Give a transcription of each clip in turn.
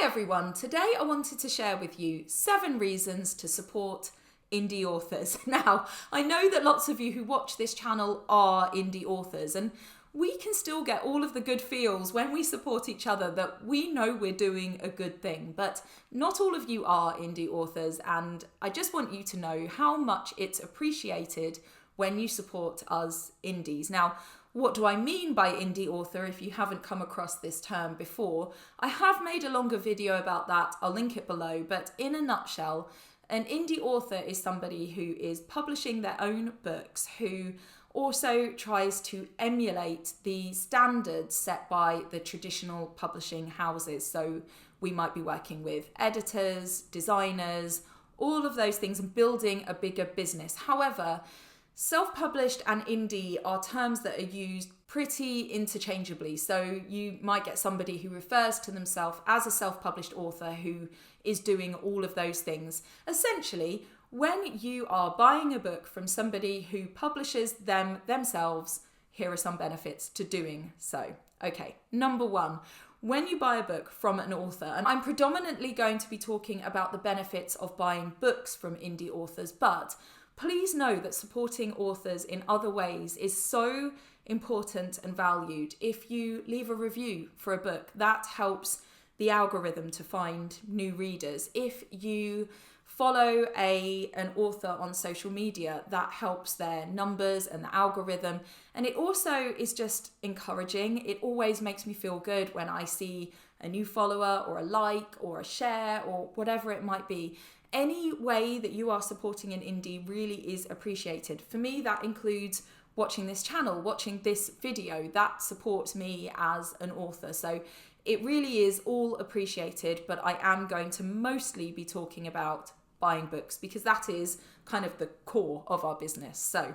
Hi everyone, today I wanted to share with you 7 reasons to support indie authors. Now, I know that lots of you who watch this channel are indie authors, and we can still get all of the good feels when we support each other that we know we're doing a good thing, but not all of you are indie authors, and I just want you to know how much it's appreciated when you support us indies. Now, what do I mean by indie author if you haven't come across this term before? I have made a longer video about that, I'll link it below, but in a nutshell, an indie author is somebody who is publishing their own books, who also tries to emulate the standards set by the traditional publishing houses. So we might be working with editors, designers, all of those things, and building a bigger business. However, self-published and indie are terms that are used pretty interchangeably. So you might get somebody who refers to themselves as a self-published author who is doing all of those things. Essentially, when you are buying a book from somebody who publishes them themselves, here are some benefits to doing so. Okay, number 1. When you buy a book from an author, and I'm predominantly going to be talking about the benefits of buying books from indie authors, but please know that supporting authors in other ways is so important and valued. If you leave a review for a book, that helps the algorithm to find new readers. If you follow an author on social media, that helps their numbers and the algorithm. And it also is just encouraging. It always makes me feel good when I see a new follower or a like or a share or whatever it might be. Any way that you are supporting an indie really is appreciated. For me, that includes watching this channel, watching this video. That supports me as an author. So it really is all appreciated, but I am going to mostly be talking about buying books because that is kind of the core of our business. So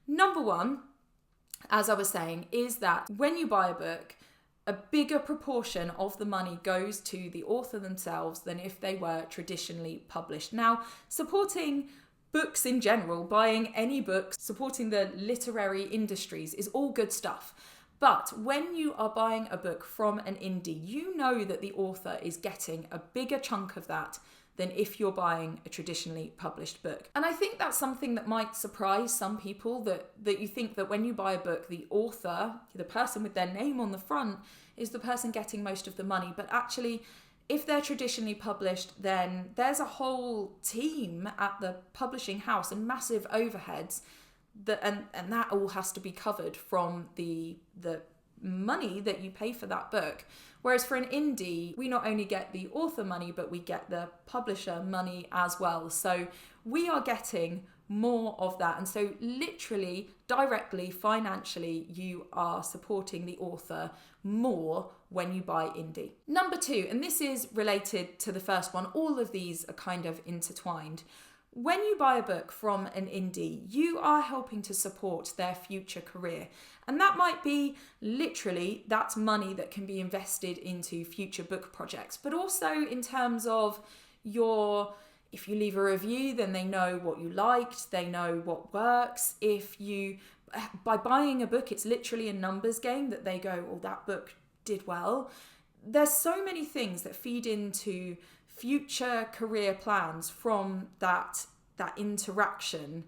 number 1, as I was saying, is that when you buy a book, a bigger proportion of the money goes to the author themselves than if they were traditionally published. Now, supporting books in general, buying any books, supporting the literary industries is all good stuff. But when you are buying a book from an indie, you know that the author is getting a bigger chunk of that than if you're buying a traditionally published book. And I think that's something that might surprise some people, that you think that when you buy a book, the author, the person with their name on the front, is the person getting most of the money. But actually, if they're traditionally published, then there's a whole team at the publishing house and massive overheads, and that all has to be covered from the money that you pay for that book. Whereas for an indie, we not only get the author money, but we get the publisher money as well. So we are getting more of that. And so literally, directly, financially, you are supporting the author more when you buy indie. Number 2, and this is related to the first one, all of these are kind of intertwined. When you buy a book from an indie, you are helping to support their future career. And that might be literally, that's money that can be invested into future book projects, but also in terms of if you leave a review, then they know what you liked, they know what works. By buying a book, it's literally a numbers game that they go, oh, that book did well. There's so many things that feed into future career plans from that interaction.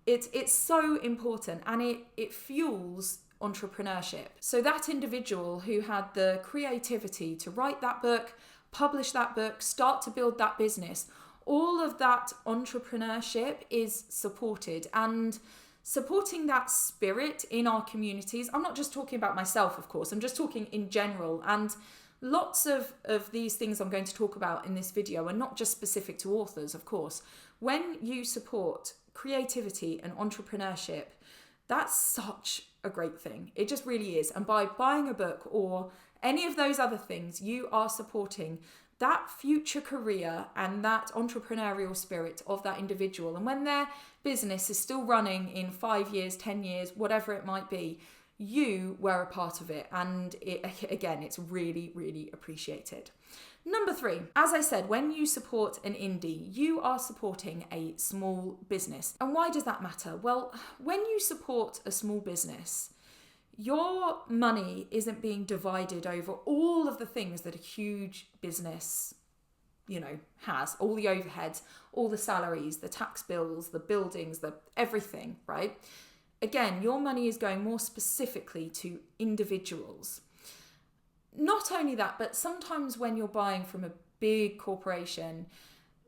It's so important, and it fuels entrepreneurship. So that individual who had the creativity to write that book, publish that book, start to build that business, all of that entrepreneurship is supported, and supporting that spirit in our communities. I'm not just talking about myself, of course, I'm just talking in general. And lots of these things I'm going to talk about in this video are not just specific to authors, of course. When you support creativity and entrepreneurship, that's such a great thing. It just really is. And by buying a book or any of those other things, you are supporting that future career and that entrepreneurial spirit of that individual. And when their business is still running in 5 years, 10 years, whatever it might be, you were a part of it, and it's really, really appreciated. Number 3, as I said, when you support an indie, you are supporting a small business. And why does that matter? Well, when you support a small business, your money isn't being divided over all of the things that a huge business, has, all the overheads, all the salaries, the tax bills, the buildings, the everything, right? Again, your money is going more specifically to individuals. Not only that, but sometimes when you're buying from a big corporation,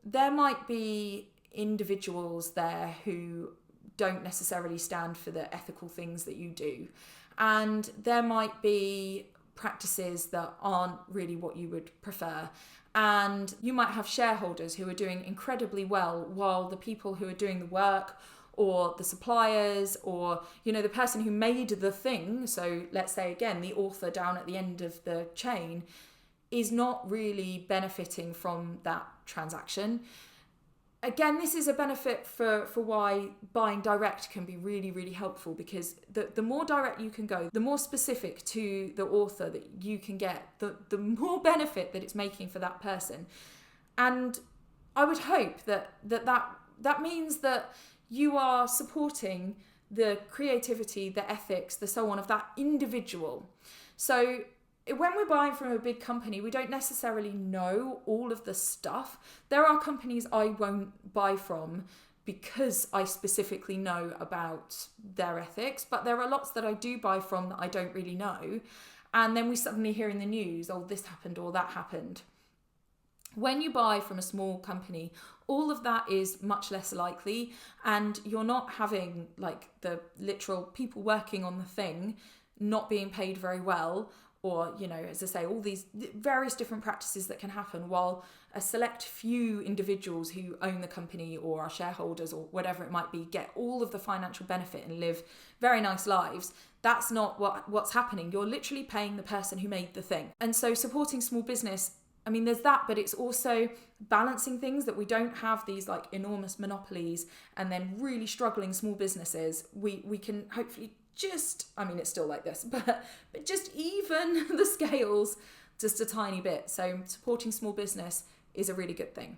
there might be individuals there who don't necessarily stand for the ethical things that you do. And there might be practices that aren't really what you would prefer. And you might have shareholders who are doing incredibly well, while the people who are doing the work, or the suppliers, or the person who made the thing, so let's say again the author down at the end of the chain, is not really benefiting from that transaction. Again, this is a benefit for why buying direct can be really, really helpful, because the more direct you can go, the more specific to the author that you can get, the more benefit that it's making for that person. And I would hope that means that you are supporting the creativity, the ethics, the so on of that individual. So when we're buying from a big company, we don't necessarily know all of the stuff. There are companies I won't buy from because I specifically know about their ethics, but there are lots that I do buy from that I don't really know. And then we suddenly hear in the news, oh, this happened or that happened. When you buy from a small company, all of that is much less likely, and you're not having like the literal people working on the thing not being paid very well, or, as I say, all these various different practices that can happen, while a select few individuals who own the company or are shareholders or whatever it might be get all of the financial benefit and live very nice lives. That's not what's happening. You're literally paying the person who made the thing. And so supporting small business, there's that, but it's also balancing things, that we don't have these like enormous monopolies and then really struggling small businesses. We can hopefully just, it's still like this, but just even the scales just a tiny bit. So supporting small business is a really good thing.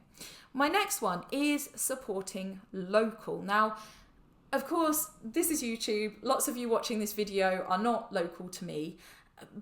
My next one is supporting local. Now, of course, this is YouTube. Lots of you watching this video are not local to me,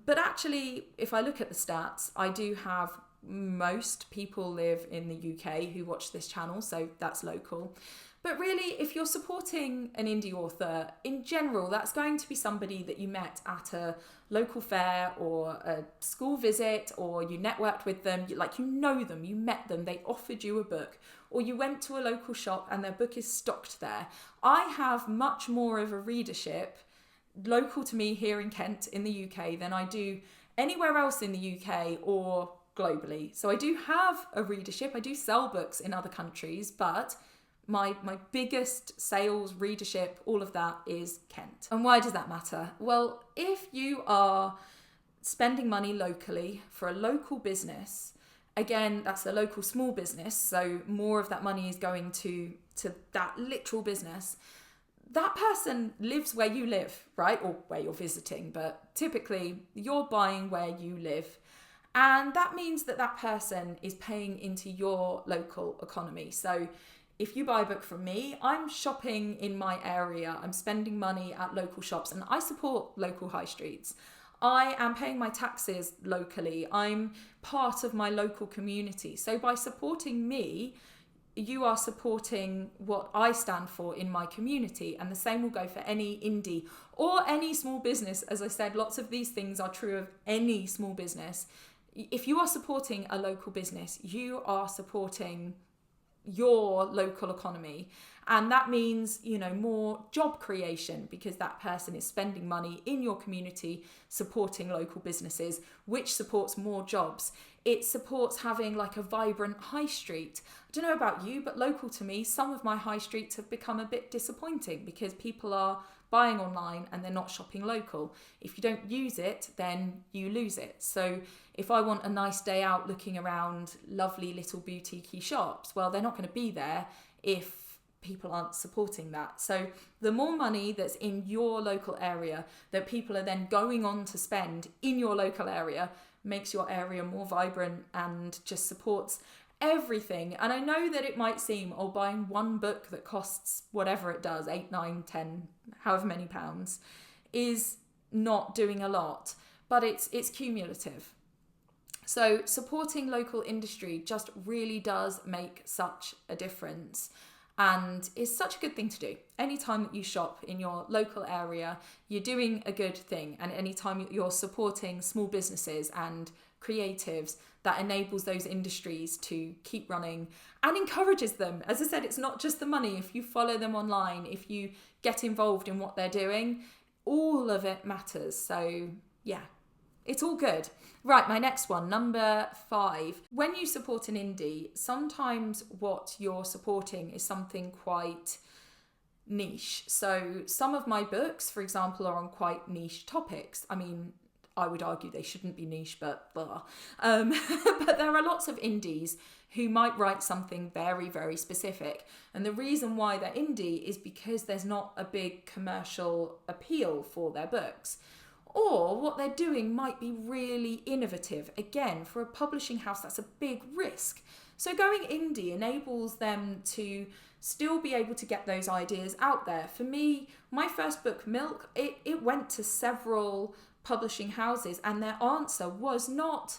but actually, if I look at the stats, I do have most people live in the UK who watch this channel, so that's local. But really, if you're supporting an indie author, in general, that's going to be somebody that you met at a local fair or a school visit, or you networked with them, you know them, you met them, they offered you a book, or you went to a local shop and their book is stocked there. I have much more of a readership local to me here in Kent in the UK than I do anywhere else in the UK or globally. So I do have a readership, I do sell books in other countries, but my biggest sales, readership, all of that is Kent. And why does that matter? Well, if you are spending money locally for a local business, again, that's a local small business, so more of that money is going to that literal business. That person lives where you live, right? Or where you're visiting, but typically you're buying where you live. And that means that person is paying into your local economy. So if you buy a book from me, I'm shopping in my area, I'm spending money at local shops, and I support local high streets. I am paying my taxes locally. I'm part of my local community. So by supporting me, you are supporting what I stand for in my community. And the same will go for any indie or any small business. As I said, lots of these things are true of any small business. If you are supporting a local business, you are supporting your local economy, and that means more job creation, because that person is spending money in your community supporting local businesses, which supports more jobs. It supports having like a vibrant high street. I don't know about you, but local to me, some of my high streets have become a bit disappointing because people are buying online and they're not shopping local. If you don't use it, then you lose it. So if I want a nice day out looking around lovely little boutique-y shops, well, they're not going to be there if people aren't supporting that. So the more money that's in your local area that people are then going on to spend in your local area makes your area more vibrant and just supports everything. And I know that it might seem, buying one book that costs whatever it does, 8, 9, 10, however many pounds, is not doing a lot, but it's cumulative. So supporting local industry just really does make such a difference, and is such a good thing to do. Anytime that you shop in your local area, you're doing a good thing, and anytime you're supporting small businesses and creatives, that enables those industries to keep running and encourages them. As I said, it's not just the money. If you follow them online, if you get involved in what they're doing, all of it matters. So yeah, it's all good. Right, my next one, number 5. When you support an indie, sometimes what you're supporting is something quite niche. So some of my books, for example, are on quite niche topics. I mean, I would argue they shouldn't be niche, but blah. But there are lots of indies who might write something very, very specific. And the reason why they're indie is because there's not a big commercial appeal for their books. Or what they're doing might be really innovative. Again, for a publishing house, that's a big risk. So going indie enables them to still be able to get those ideas out there. For me, my first book, Milk, it went to several publishing houses, and their answer was not,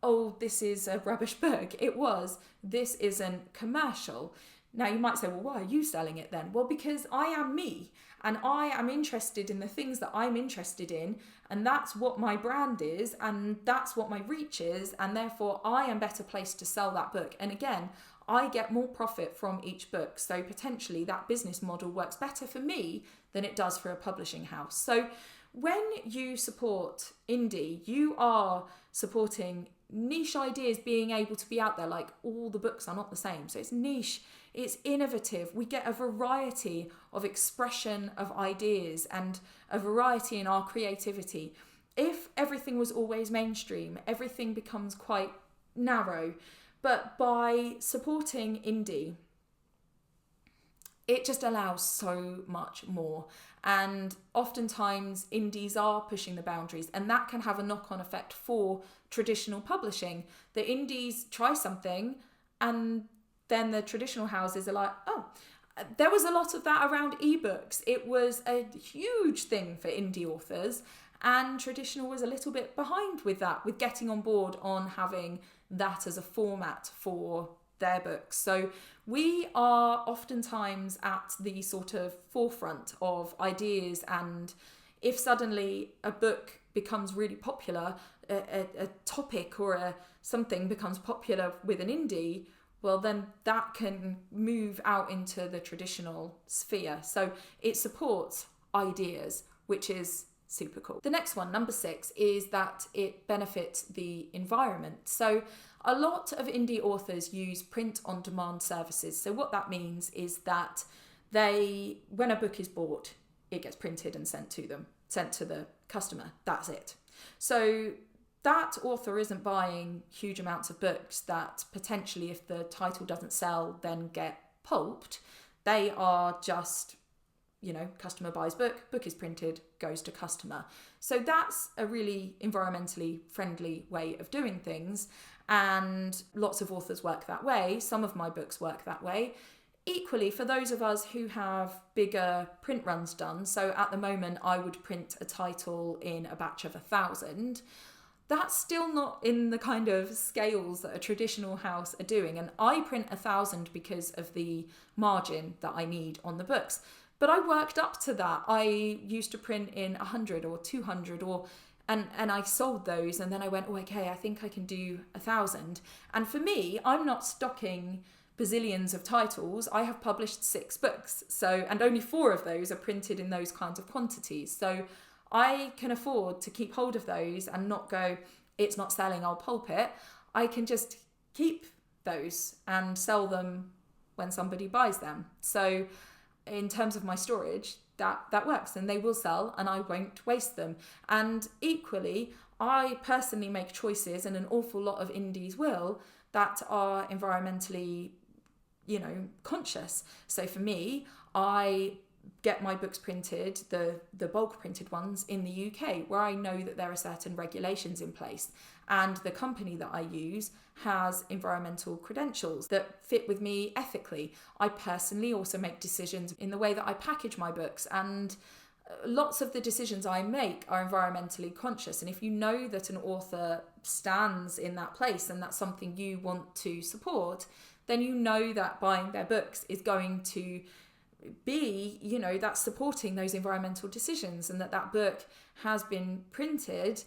oh, this is a rubbish book. It was, this isn't commercial. Now you might say, well, why are you selling it then? Well, because I am me, and I am interested in the things that I'm interested in, and that's what my brand is, and that's what my reach is, and therefore I am better placed to sell that book. And again, I get more profit from each book, so potentially that business model works better for me than it does for a publishing house. So when you support indie, you are supporting niche ideas being able to be out there. Like, all the books are not the same, so it's niche, it's innovative. We get a variety of expression of ideas and a variety in our creativity. If everything was always mainstream, everything becomes quite narrow. But by supporting indie, it just allows so much more. And oftentimes indies are pushing the boundaries, and that can have a knock-on effect for traditional publishing. The indies try something, and then the traditional houses are like, oh, there was a lot of that around ebooks. It was a huge thing for indie authors, and traditional was a little bit behind with that, with getting on board on having that as a format for their books. So we are oftentimes at the sort of forefront of ideas, and if suddenly a book becomes really popular, a topic or something becomes popular with an indie, well, then that can move out into the traditional sphere. So it supports ideas, which is super cool. The next one, number 6, is that it benefits the environment. So a lot of indie authors use print-on-demand services. So what that means is that when a book is bought, it gets printed and sent to them, sent to the customer. That's it. So that author isn't buying huge amounts of books that potentially, if the title doesn't sell, then get pulped. They are just, customer buys book is printed, goes to customer. So that's a really environmentally friendly way of doing things. And lots of authors work that way. Some of my books work that way. Equally, for those of us who have bigger print runs done, so at the moment I would print a title in a batch of 1,000, that's still not in the kind of scales that a traditional house are doing. And I print 1,000 because of the margin that I need on the books. But I worked up to that. I used to print in 100 or 200 and I sold those, and then I went, oh, okay, I think I can do 1,000. And for me, I'm not stocking bazillions of titles. I have published 6 books, and only 4 of those are printed in those kinds of quantities. So I can afford to keep hold of those and not go, it's not selling, I'll pulp it. I can just keep those and sell them when somebody buys them. So in terms of my storage, that works, and they will sell, and I won't waste them. And equally, I personally make choices, and an awful lot of indies will, that are environmentally, conscious. So for me, I get my books printed, the bulk printed ones, in the UK, where I know that there are certain regulations in place, and the company that I use has environmental credentials that fit with me ethically. I personally also make decisions in the way that I package my books, and lots of the decisions I make are environmentally conscious. And if you know that an author stands in that place and that's something you want to support, then you know that buying their books is going to be, that's supporting those environmental decisions, and that book has been printed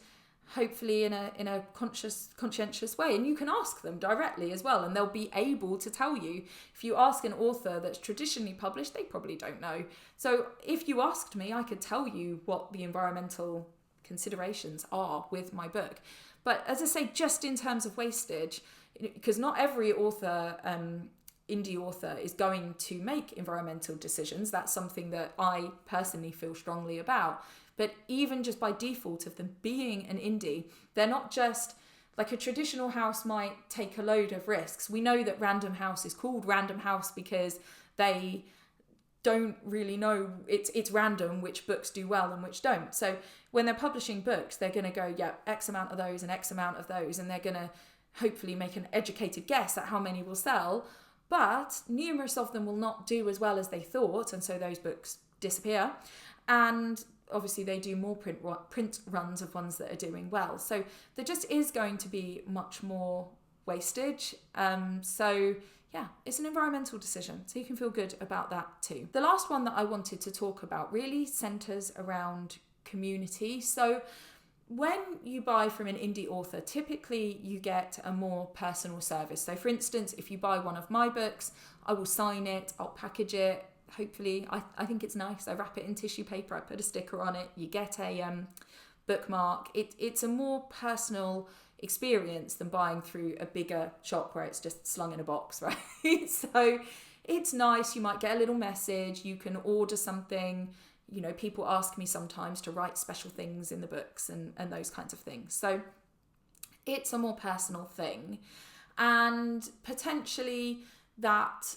hopefully in a conscientious way. And you can ask them directly as well, and they'll be able to tell you. If you ask an author that's traditionally published, they probably don't know. So if you asked me, I could tell you what the environmental considerations are with my book. But as I say, just in terms of wastage, because not every author, indie author, is going to make environmental decisions. That's something that I personally feel strongly about. But even just by default of them being an indie, they're not just like a traditional house might take a load of risks. We know that Random House is called Random House because they don't really know, it's random which books do well and which don't. So when they're publishing books, they're going to go, X amount of those and X amount of those, and they're going to hopefully make an educated guess at how many will sell. But numerous of them will not do as well as they thought, and so those books disappear. And obviously they do more print runs of ones that are doing well. So there just is going to be much more wastage. So yeah, it's an environmental decision. So you can feel good about that too. The last one that I wanted to talk about really centers around community. So when you buy from an indie author, typically you get a more personal service. So for instance, if you buy one of my books, I will sign it, I'll package it. Hopefully, I think it's nice. I wrap it in tissue paper, I put a sticker on it, you get a bookmark. It's a more personal experience than buying through a bigger shop where it's just slung in a box, right? So it's nice. You might get a little message, you can order something. People ask me sometimes to write special things in the books and those kinds of things. So it's a more personal thing. And potentially that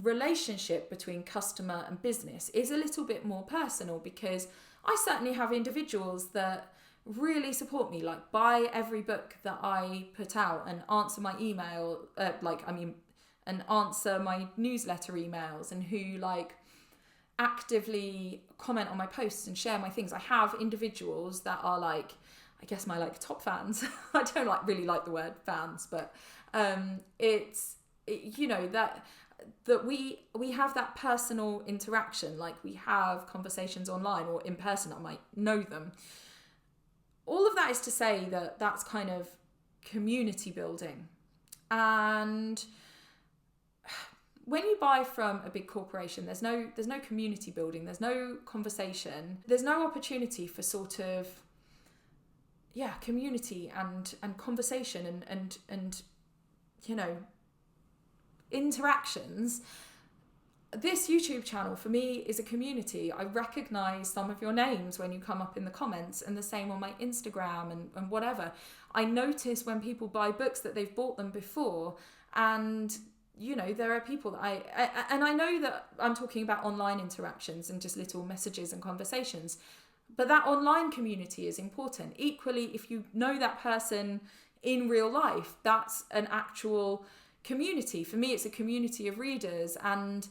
relationship between customer and business is a little bit more personal, because I certainly have individuals that really support me, like buy every book that I put out and answer my email, and answer my newsletter emails, and who actively comment on my posts and share my things. I have individuals that are I guess my top fans. I don't really like the word fans, but it's that we have that personal interaction, we have conversations online or in person. I might know them. All of that is to say that that's kind of community building. And when you buy from a big corporation, there's no community building, there's no conversation, there's no opportunity for sort of community and conversation and interactions. This YouTube channel for me is a community. I recognize some of your names when you come up in the comments, and the same on my Instagram and whatever. I notice when people buy books that they've bought them before, and there are people that I know that I'm talking about online interactions and just little messages and conversations, but that online community is important. Equally, if you know that person in real life, that's an actual community. For me, it's a community of readers, and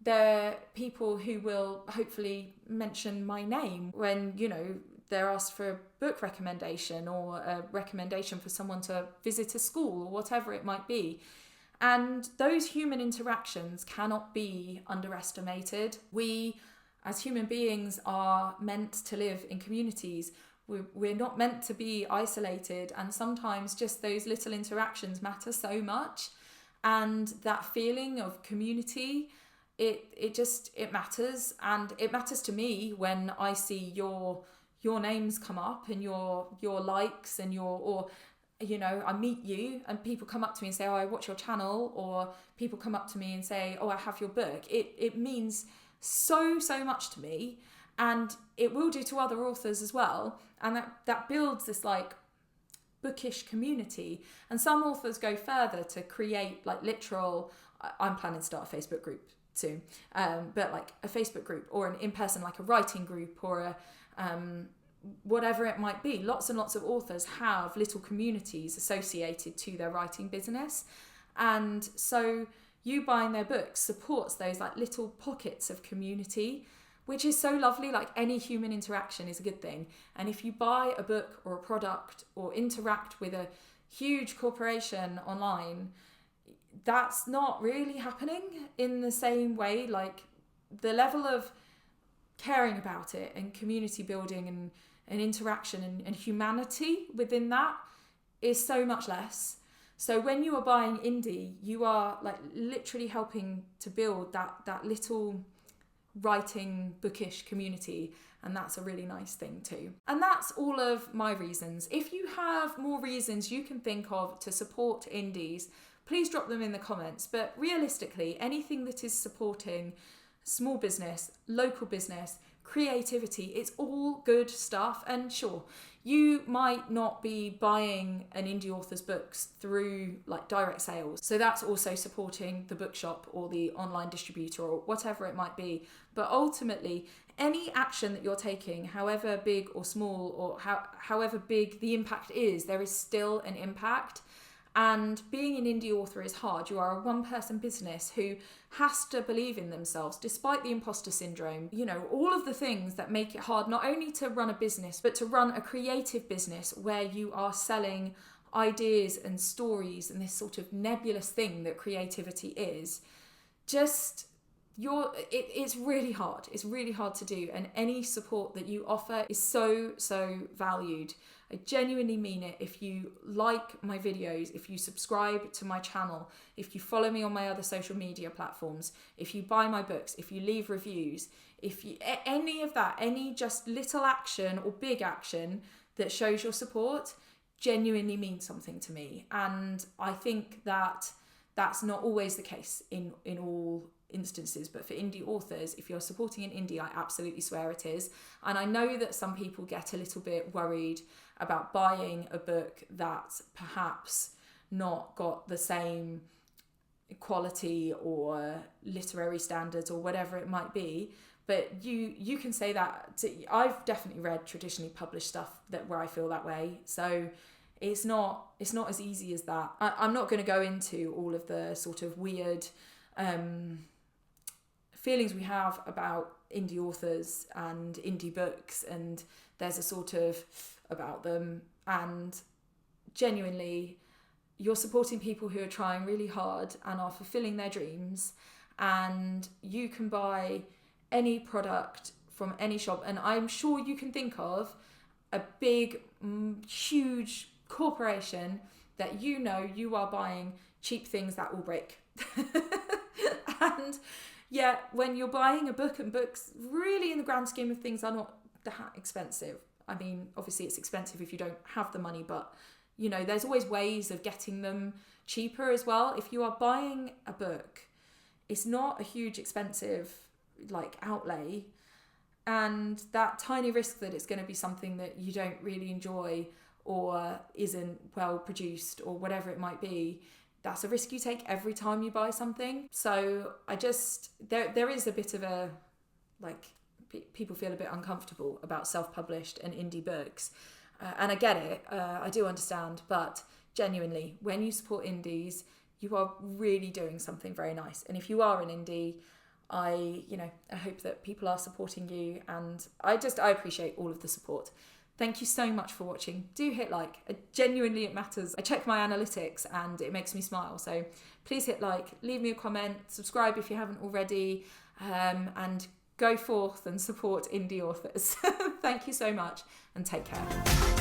they're people who will hopefully mention my name when, they're asked for a book recommendation or a recommendation for someone to visit a school or whatever it might be. And those human interactions cannot be underestimated. We, as human beings, are meant to live in communities. We're not meant to be isolated, and sometimes just those little interactions matter so much. And that feeling of community, it matters. And it matters to me when I see your names come up and your likes and I meet you and people come up to me and say, oh, I watch your channel, or people come up to me and say, oh, I have your book. It means so much to me, and it will do to other authors as well. And that builds this bookish community. And some authors go further to create literal, I'm planning to start a Facebook group soon, but a Facebook group or an in-person, a writing group or whatever it might be. Lots and lots of authors have little communities associated to their writing business. And so you buying their books supports those little pockets of community which is so lovely. Like, any human interaction is a good thing. And if you buy a book or a product or interact with a huge corporation online, that's not really happening in the same way. Like, the level of caring about it and community building and interaction and humanity within that is so much less. So when you are buying indie, you are like literally helping to build that little writing bookish community, and that's a really nice thing too. And that's all of my reasons. If you have more reasons you can think of to support indies, please drop them in the comments. But realistically, anything that is supporting small business, local business, creativity, it's all good stuff. And sure, you might not be buying an indie author's books through like direct sales, so that's also supporting the bookshop or the online distributor or whatever it might be. But ultimately, any action that you're taking, however big or small, or however big the impact is, there is still an impact. And being an indie author is hard. You are a one-person business who has to believe in themselves despite the imposter syndrome. You know, all of the things that make it hard not only to run a business, but to run a creative business where you are selling ideas and stories and this sort of nebulous thing that creativity is. It's really hard. It's really hard to do. And any support that you offer is so, so valued. I genuinely mean it. If you like my videos, if you subscribe to my channel, if you follow me on my other social media platforms, if you buy my books, if you leave reviews, if you any of that, any just little action or big action that shows your support genuinely means something to me. And I think that that's not always the case in all instances, but for indie authors, if you're supporting an indie, I absolutely swear it is. And I know that some people get a little bit worried about buying a book that's perhaps not got the same quality or literary standards or whatever it might be. But you can say that I've definitely read traditionally published stuff where I feel that way. So it's not as easy as that. I'm not going to go into all of the sort of weird feelings we have about indie authors and indie books, and there's a sort of about them. And genuinely, you're supporting people who are trying really hard and are fulfilling their dreams, and you can buy any product from any shop, and I'm sure you can think of a big, huge corporation that you know you are buying cheap things that will break. And yeah, when you're buying a book, and books really in the grand scheme of things are not that expensive. I mean, obviously it's expensive if you don't have the money, but you know, there's always ways of getting them cheaper as well. If you are buying a book, it's not a huge expensive like outlay, and that tiny risk that it's going to be something that you don't really enjoy or isn't well produced or whatever it might be, that's a risk you take every time you buy something. So there is a bit of a, like, people feel a bit uncomfortable about self-published and indie books. And I get it, I do understand, but genuinely, when you support indies, you are really doing something very nice. And if you are an indie, I hope that people are supporting you, and I appreciate all of the support. Thank you so much for watching. Do hit like. Genuinely, it matters. I check my analytics and it makes me smile. So please hit like, leave me a comment, subscribe if you haven't already, and go forth and support indie authors. Thank you so much, and take care.